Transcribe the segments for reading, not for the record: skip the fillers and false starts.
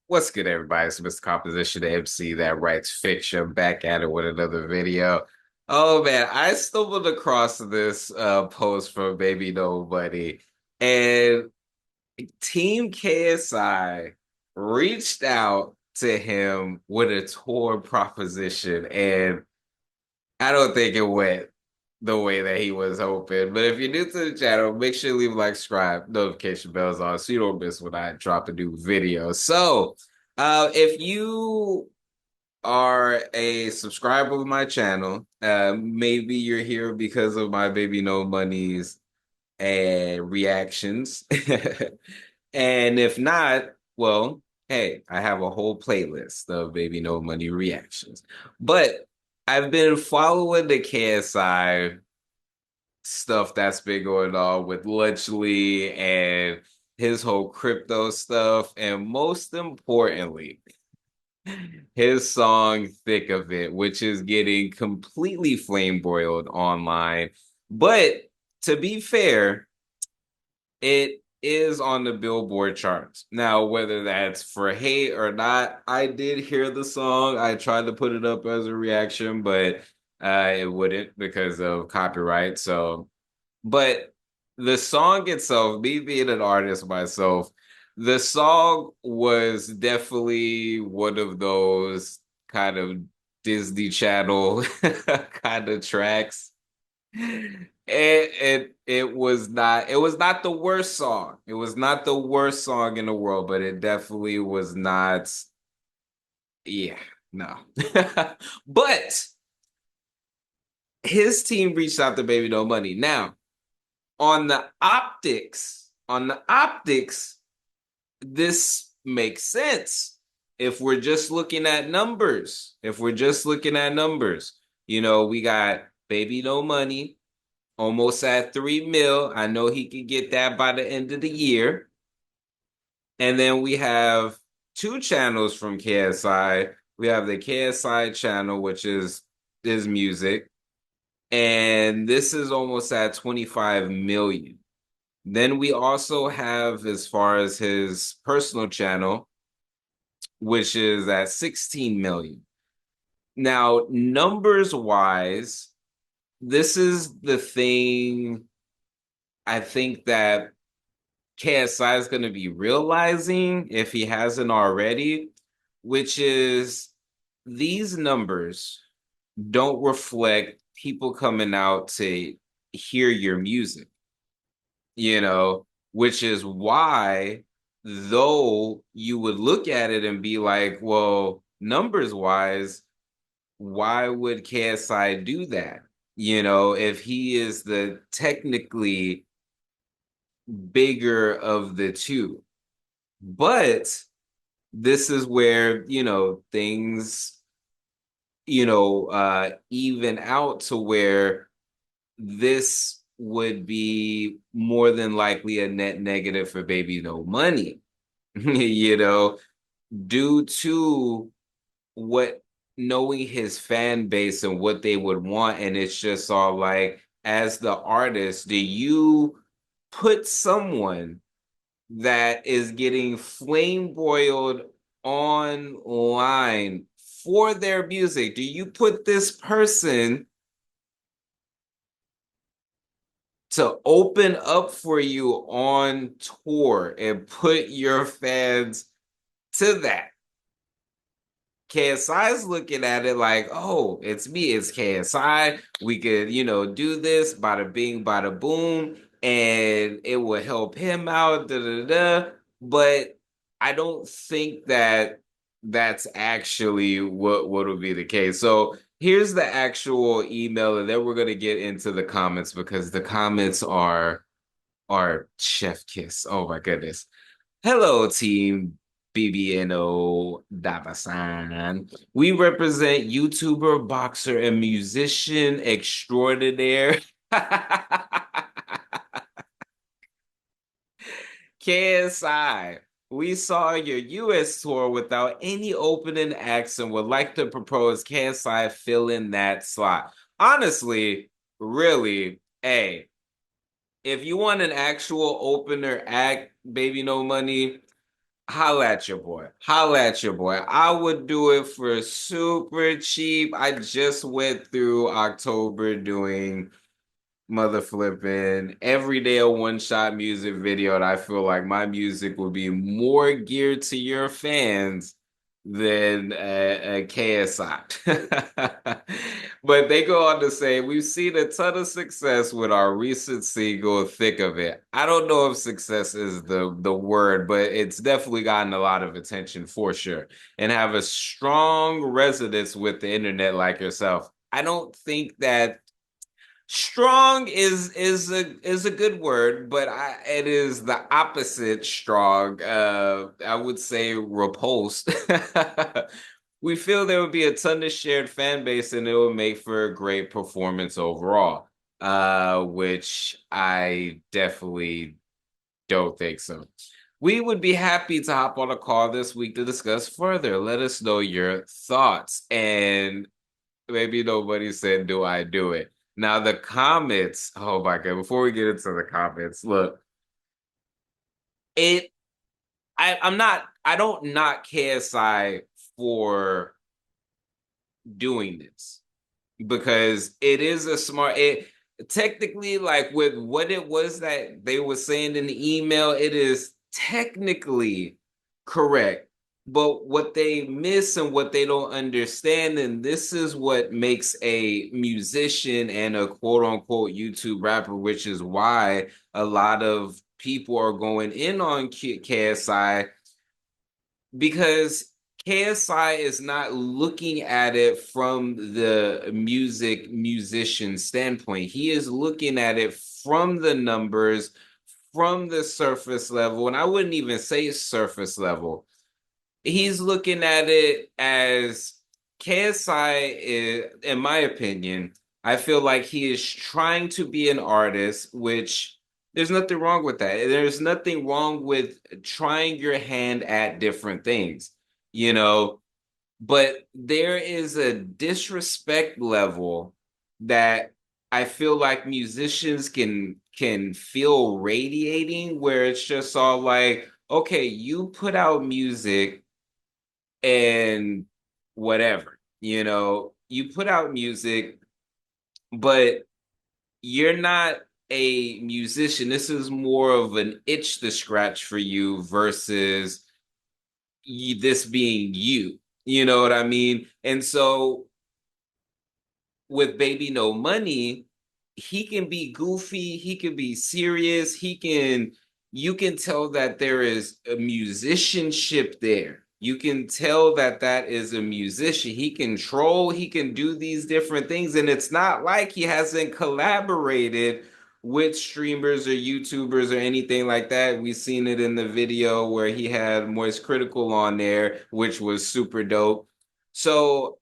What's good, everybody? It's Mr. Composition, the MC that writes fiction, back at it with another video. Oh man, I stumbled across this post from Baby Nobody, and Team KSI reached out to him with a tour proposition, and I don't think it went the way that he was hoping. But if you're new to the channel, make sure to leave a like, subscribe, notification bells on so you don't miss when I drop a new video. So, if you are a subscriber of my channel, maybe you're here because of my Baby No Money's and reactions. And if not, well, hey, I have a whole playlist of Baby No Money reactions. But I've been following the KSI stuff that's been going on with Lutchley and his whole crypto stuff, and most importantly, his song Thick of It, which is getting completely flame broiled online. But to be fair, it is on the Billboard charts. Now, whether that's for hate or not, I did hear the song. I tried to put it up as a reaction, but it wouldn't because of copyright. So, but the song itself, me being an artist myself, the song was definitely one of those kind of Disney Channel kind of tracks. It was not the worst song. It was not the worst song in the world, but it definitely was not, yeah, no. But his team reached out to Baby No Money. Now, on the optics, this makes sense. If we're just looking at numbers, we got Baby No Money almost at 3 mil. I know he could get that by the end of the year. And then we have two channels from KSI. We have the KSI channel, which is his music, and this is almost at 25 million. Then we also have, as far as his personal channel, which is at 16 million. Now, numbers wise, this is the thing I think that KSI is going to be realizing if he hasn't already, which is these numbers don't reflect people coming out to hear your music, which is why, though you would look at it and be like, well, numbers wise, why would KSI do that? If he is the technically bigger of the two. But this is where, things, even out to where this would be more than likely a net negative for Baby No Money, due to what knowing his fan base and what they would want. And it's just all like, as the artist, do you put someone that is getting flame broiled online for their music? Do you put this person to open up for you on tour and put your fans to that? KSI's looking at it like, oh, it's me, it's KSI. We could, do this, bada bing, bada boom, and it will help him out, da da da. But I don't think that that's actually what would be the case. So here's the actual email, and then we're gonna get into the comments because the comments are chef kiss. Oh my goodness. Hello, team bbno Dabasan. We represent YouTuber, boxer, and musician extraordinaire KSI. We saw your US tour without any opening acts and would like to propose KSI fill in that slot. Honestly, really, hey, if you want an actual opener act, Baby No Money, Holla at your boy. Holla at your boy. I would do it for super cheap. I just went through October doing mother flipping every day a one-shot music video, and I feel like my music would be more geared to your fans than a KSI. But they go on to say, we've seen a ton of success with our recent single, Thick of It. I don't know if success is the word, but it's definitely gotten a lot of attention for sure, and have a strong resonance with the internet like yourself. I don't think that strong is a good word, but it is the opposite strong. I would say repulsed. We feel there would be a ton of shared fan base and it would make for a great performance overall. Which I definitely don't think so. We would be happy to hop on a call this week to discuss further. Let us know your thoughts. And maybe nobody said, do I do it? Now, the comments, oh my God, before we get into the comments, look, it, I don't knock KSI for doing this because it is a smart, it technically, like with what it was that they were saying in the email, it is technically correct. But what they miss and what they don't understand, and this is what makes a musician and a quote unquote YouTube rapper, which is why a lot of people are going in on KSI, because KSI is not looking at it from the musician standpoint. He is looking at it from the numbers, from the surface level, and I wouldn't even say surface level. He's looking at it as KSI is, in my opinion, I feel like he is trying to be an artist, which there's nothing wrong with that. There's nothing wrong with trying your hand at different things, you know, but there is a disrespect level that I feel like musicians can feel radiating where it's just all like, okay, you put out music and whatever, you put out music, but you're not a musician. This is more of an itch to scratch for you versus this being you. You know what I mean? And so with Baby No Money, he can be goofy, he can be serious, you can tell that there is a musicianship there. You can tell that that is a musician. He can troll, he can do these different things, and it's not like he hasn't collaborated with streamers or YouTubers or anything like that. We've seen it in the video where he had Moist Critical on there, which was super dope. So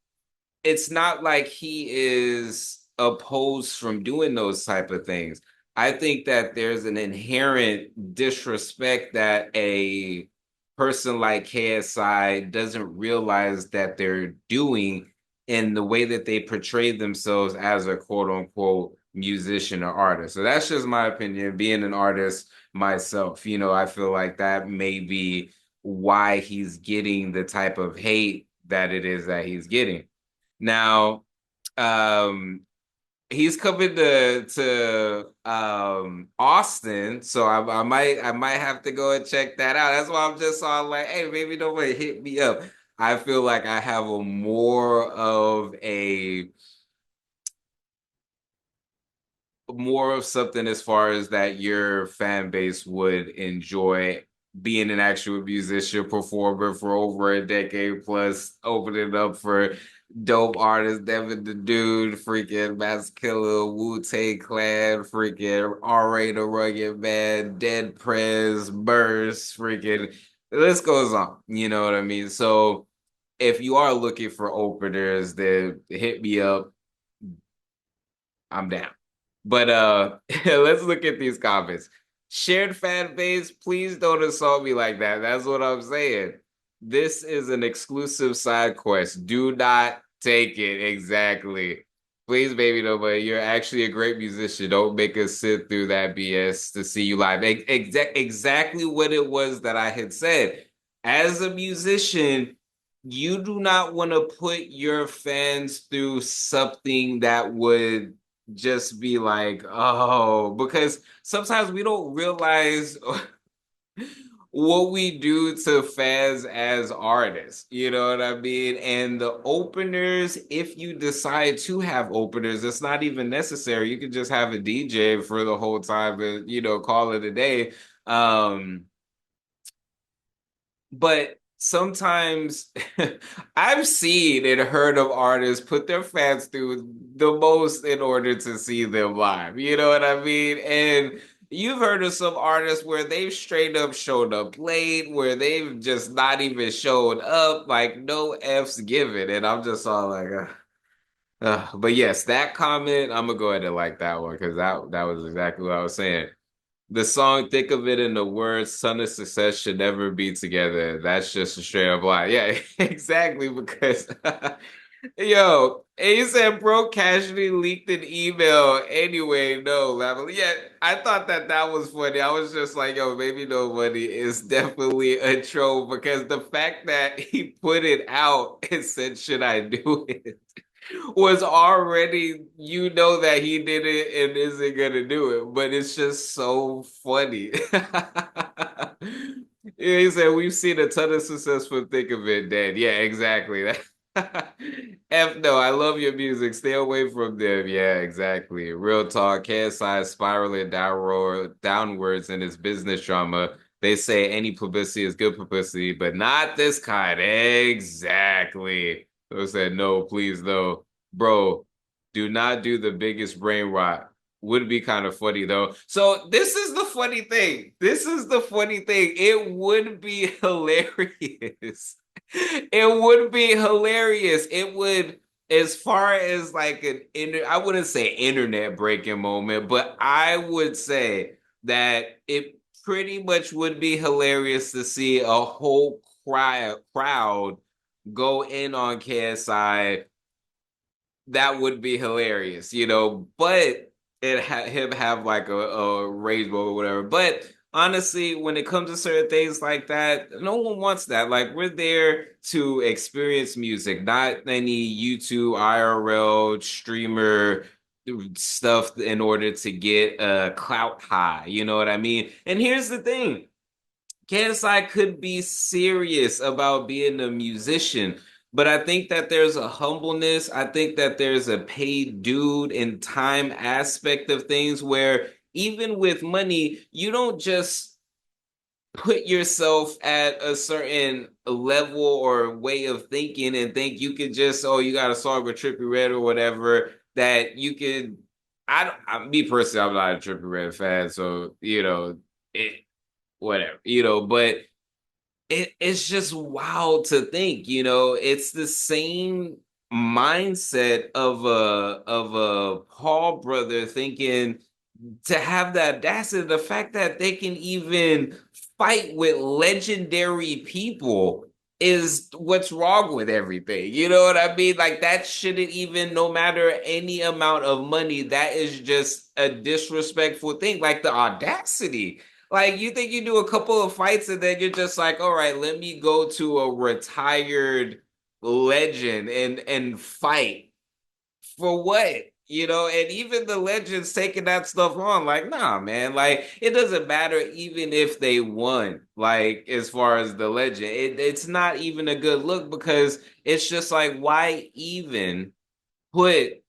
it's not like he is opposed from doing those type of things. I think that there's an inherent disrespect that a person like KSI doesn't realize that they're doing in the way that they portray themselves as a quote unquote musician or artist. So that's just my opinion. Being an artist myself, I feel like that may be why he's getting the type of hate that it is that he's getting. Now, um, he's coming to Austin, so I might have to go and check that out. That's why I'm just all like, hey, maybe nobody hit me up. I feel like I have a more of something as far as that your fan base would enjoy being an actual musician performer for over a decade plus, opening up for dope artists, Devin the Dude, freaking Mass Killer, Wu-Tang Clan, freaking R.A. the Rugged Man, Dead Prez, Burst, freaking the list goes on. You know what I mean? So if you are looking for openers, then hit me up. I'm down. But let's look at these comments. Shared fan base, please don't assault me like that. That's what I'm saying. This is an exclusive side quest. Do not take it. Exactly. Please, baby, nobody. You're actually a great musician. Don't make us sit through that BS to see you live. Exactly what it was that I had said. as a musician, you do not want to put your fans through something that would just be like, oh, because sometimes we don't realize what we do to fans as artists. You know what I mean? And the openers, if you decide to have openers, it's not even necessary. You can just have a DJ for the whole time and, call it a day. Um, but sometimes I've seen and heard of artists put their fans through the most in order to see them live. You know what I mean? And you've heard of some artists where they've straight up showed up late, where they've just not even showed up, like no F's given. And I'm just all like, but yes, that comment, I'm gonna go ahead and like that one because that was exactly what I was saying. The song, think of it in the words, son of success should never be together. That's just a straight up lie. Yeah, exactly. Because, yo, and you said bro casually leaked an email. Anyway, no, Lavely. Yeah, I thought that was funny. I was just like, yo, maybe nobody is definitely a troll because the fact that he put it out and said, should I do it? Was already, that he did it and isn't gonna do it, but it's just so funny. Yeah, he said we've seen a ton of successful think of it dead. Yeah, exactly. F no, I love your music. Stay away from them. Yeah, exactly. Real talk. KSI is spiraling downwards in his business drama. They say any publicity is good publicity, but not this kind. Exactly. So I said, no, please, no. Bro, do not do the biggest brain rot. Would be kind of funny though. So this is the funny thing. This is the funny thing. It would be hilarious. It would be hilarious. It would, as far as like I wouldn't say internet breaking moment, but I would say that it pretty much would be hilarious to see a whole crowd go in on KSI. That would be hilarious, but him have like a rage mode or whatever. But honestly, when it comes to certain things like that, no one wants that. Like we're there to experience music, not any YouTube IRL streamer stuff in order to get a clout high. You know what I mean? And here's the thing. KSI could be serious about being a musician, but I think that there's a humbleness. I think that there's a paid dude and time aspect of things where even with money, you don't just put yourself at a certain level or way of thinking and think you could just, oh, you got a song with Trippie Redd or whatever that you could. Me personally, I'm not a Trippie Redd fan, so it whatever, but it's just wild to think, it's the same mindset of a Paul brother thinking to have the audacity, the fact that they can even fight with legendary people is what's wrong with everything. You know what I mean? Like that shouldn't even, no matter any amount of money, that is just a disrespectful thing. Like the audacity. Like you think you do a couple of fights and then you're just like, all right, let me go to a retired legend and fight for what? And even the legends taking that stuff on, like, nah, man, like it doesn't matter even if they won, like as far as the legend, it's not even a good look because it's just like, why even put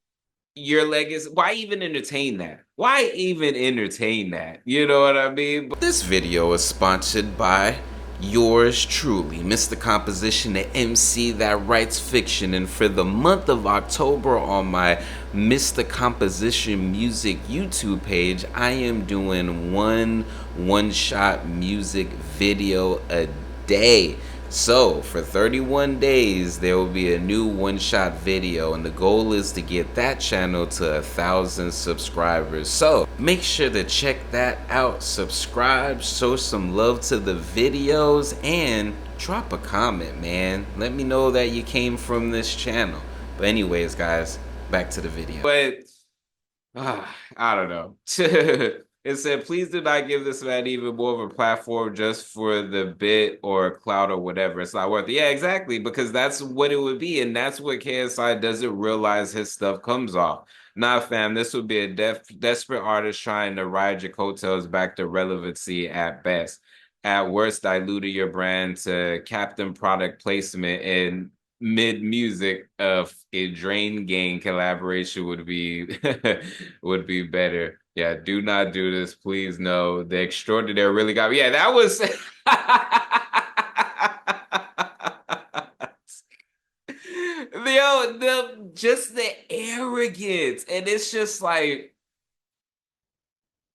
your legacy? Why even entertain that? Why even entertain that? You know what I mean? This video is sponsored by yours truly, Mr. Composition, the MC that writes fiction. And for the month of October on my Mr. Composition Music YouTube page, I am doing one-shot music video a day. So for 31 days, there will be a new one-shot video, and the goal is to get that channel to 1,000 subscribers. So make sure to check that out, subscribe, show some love to the videos, and drop a comment, man. Let me know that you came from this channel. But anyways, guys, back to the video. But I don't know. It said, please do not give this man even more of a platform just for the bit or clout or whatever. It's not worth it. Yeah, exactly, because that's what it would be. And that's what KSI doesn't realize his stuff comes off. Nah, fam, this would be a desperate artist trying to ride your coattails back to relevancy at best. At worst, diluted your brand to captain product placement and mid music of a Drain Gang collaboration would be would be better. Yeah, do not do this, please. No, the extraordinary really got me. Yeah, that was the just the arrogance, and it's just like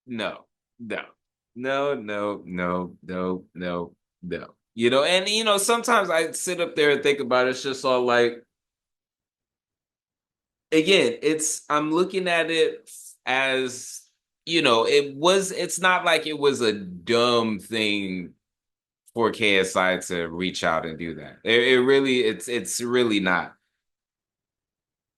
no, no, no, no, no, no, no, no. And sometimes I sit up there and think about it, it's just all like again, I'm looking at it as it's not like it was a dumb thing for KSI to reach out and do that. It really it's really not.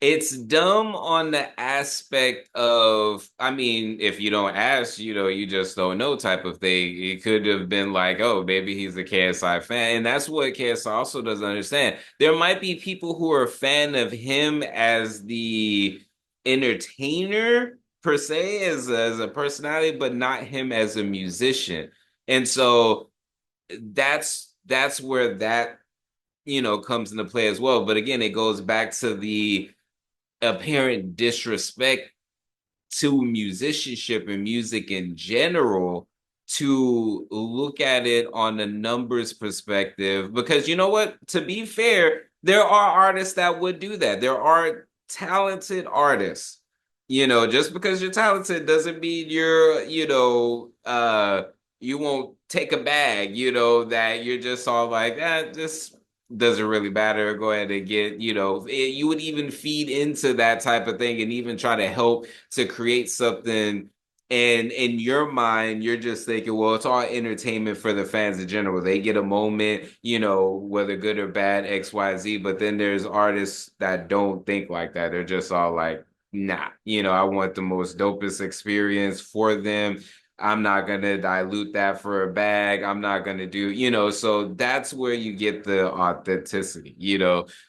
It's dumb on the aspect of, I mean, if you don't ask, you just don't know type of thing. It could have been like, oh, maybe he's a KSI fan. And that's what KSI also doesn't understand. There might be people who are a fan of him as the entertainer per se, as a personality, but not him as a musician. And so that's where that, comes into play as well. But again, it goes back to the apparent disrespect to musicianship and music in general to look at it on the numbers perspective. Because you know what? To be fair, there are artists that would do that. There are talented artists. Just because you're talented doesn't mean you won't take a bag, that you're just all like, just doesn't really matter. Go ahead and get, you would even feed into that type of thing and even try to help to create something. And in your mind, you're just thinking, well, it's all entertainment for the fans in general. They get a moment, whether good or bad, X, Y, Z. But then there's artists that don't think like that. They're just all like, nah, I want the most dopest experience for them. I'm not gonna dilute that for a bag. I'm not gonna do, so that's where you get the authenticity,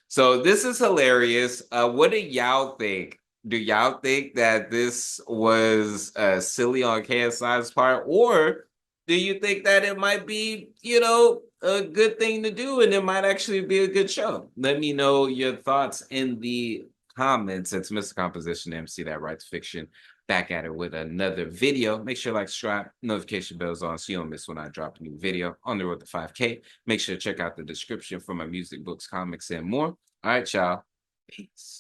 So this is hilarious. What do y'all think? Do y'all think that this was silly on KSI's part, or do you think that it might be, a good thing to do and it might actually be a good show? Let me know your thoughts in the comments. It's Mr. Composition MC that writes fiction, back at it with another video. Make sure to like, subscribe, notification bells on so you don't miss when I drop a new video on the road to 5K. Make sure to check out the description for my music, books, comics, and more. All right, y'all. Peace.